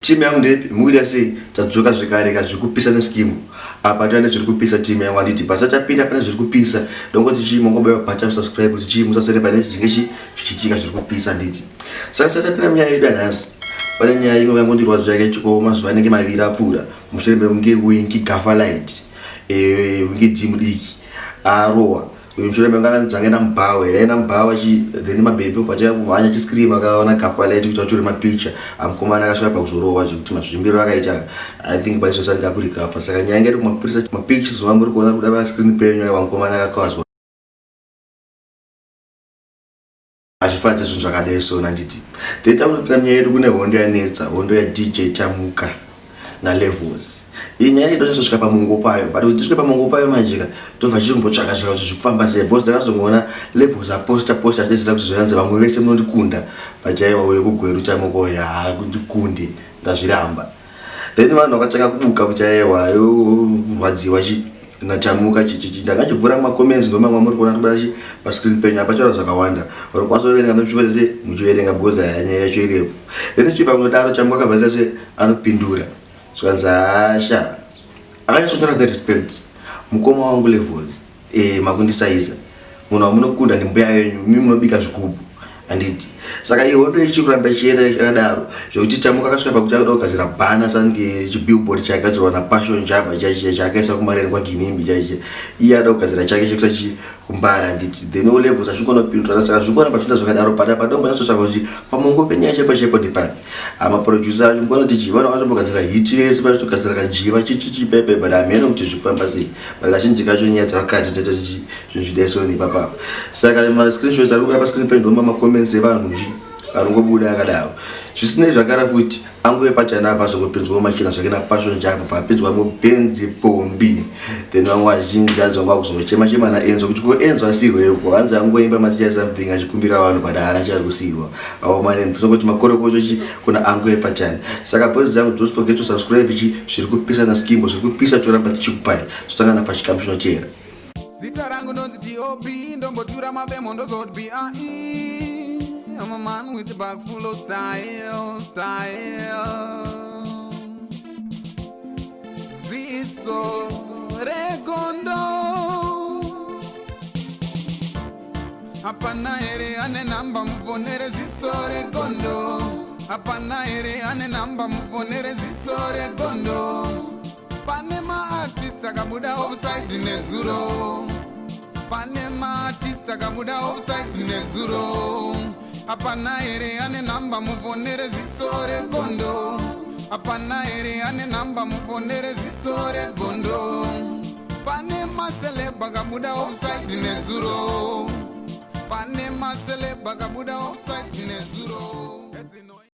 Timu yangu ndepi muda si tadzoka zvekare kazvikupisa neskimu apa ndiane zviri kupisa timu yangu anditi basa chapinda pana zviri kupisa dongoti chimo ngoba bhacha subscribe kuti chimo sasere pane chinge chichitika zviri kupisa anditi sasa tapinda munyaya yedu anhasi pane nyaya imwe yangondirwa zvake chiko mazuva anenge maviri apfuura mushure munge wingi Gafalight wingi timu diki arowa mushure menganga dzangena mbawe ena mbawa chi then mabebe pacha kumhanya chi scream akaona Gafalight kuti ature mapicha amkomana akasvika pakuzorowa zvekuti mazvimbiro akaita I think by social ngakuri kafa saka nyanga iri kumapurisa mapicha zova muri kuona kuda pa screen penyu wamkomana akakazwa achifadza zvinhu zvakadai so nanditi data unopinda munyaya yedu kune hondo yanetsa hondo ya DJ Chamuka na Levels inyaya yedu yasvika pamungo payo but kuti tisvike pamungo payo majika tobva chirombotsvaka kuti zvikufamba sei boss ndakazongoona Levels aposta achizira kuti zviranze vamwe vese munondikunda pachaiwa uye kugweru Chamuka ya kundikunde ndazviramba then vanhu vakatanga kubuka kuti aiwa rwadziwa na Chamuka chichichi ndakachivhura makomenzi ndomamwe muri kuona kubara pa screen penyu apa chora zvakawanda vari kwaso verenga muzvipese muchiverenga boza yanyaya yacho irefu then chipa kunodaro Chamuka akabva se anopindura zvanza asha akanyasonyora the respect mukoma wangu Levels makundisaiza munhu wamunokunda ndimbuya yenyu mimi munobika zvigubhu anditi saka ihondo ichikuramba ichienda yakadaro zvokuti Chamuka akasvika pakuti akada kugadzira bhana sange chibillboard chakagadzirwa naPassion Java chakaisa kumareni kwaGinimbi chaiche iye ada kugadzira chake chekusachi kumbara anditi then Levels achikono saka zvikona pachinda zvakadaro padombo nachotsvaka kuti pamongo penyaya chepo ndipapi amaproducer acho mukona kuti chivana vakatombogadzira hiti vese vachitogadzira kanjiva chichipepe but hamene kuti zvikufamba sei but kazhinji kacho nyaya dzavakadzi dzinoita zvinhu zvidaisoni ipapapa saka mascreenshots ari kubuda pascreen penyu ndoma macomments evanhu aringobuda akadaro zvisinei zvakara futi angove pachana apa zvongopinzwawo machina zvake naPassion Java papinzwa mubenzi pombi then vamwe vazhinji anzwa kuzongochema naEnzo kuti ko Enzo asirweko hanzi angoimba masiya something achikumbira vanhu but haana chari kusirwa awomaneni kuti makorokocho kuna angove pachana saka boys dzangu don't forget to subscribe zviri kupisa na skimbo zviri kupisa toramba tichikupai tosangana pachikamu chinochera zita rangu ndonzi DOB ndombotura mavemo ndozoti I'm a man with a bag full of style. Ziso Regondo Apana ere ane namba mvonere Ziso Regondo Apana ere ane namba mvonere Ziso Regondo Panema artista kabuda offside nezuro Panema artista kabuda offside nezuro Apana ere ane namba muvonere Ziso Regondo Apana ere ane namba muvonere Ziso Regondo Pane masele bagabuda offside nezuro Pane masele bagabuda offside nezuro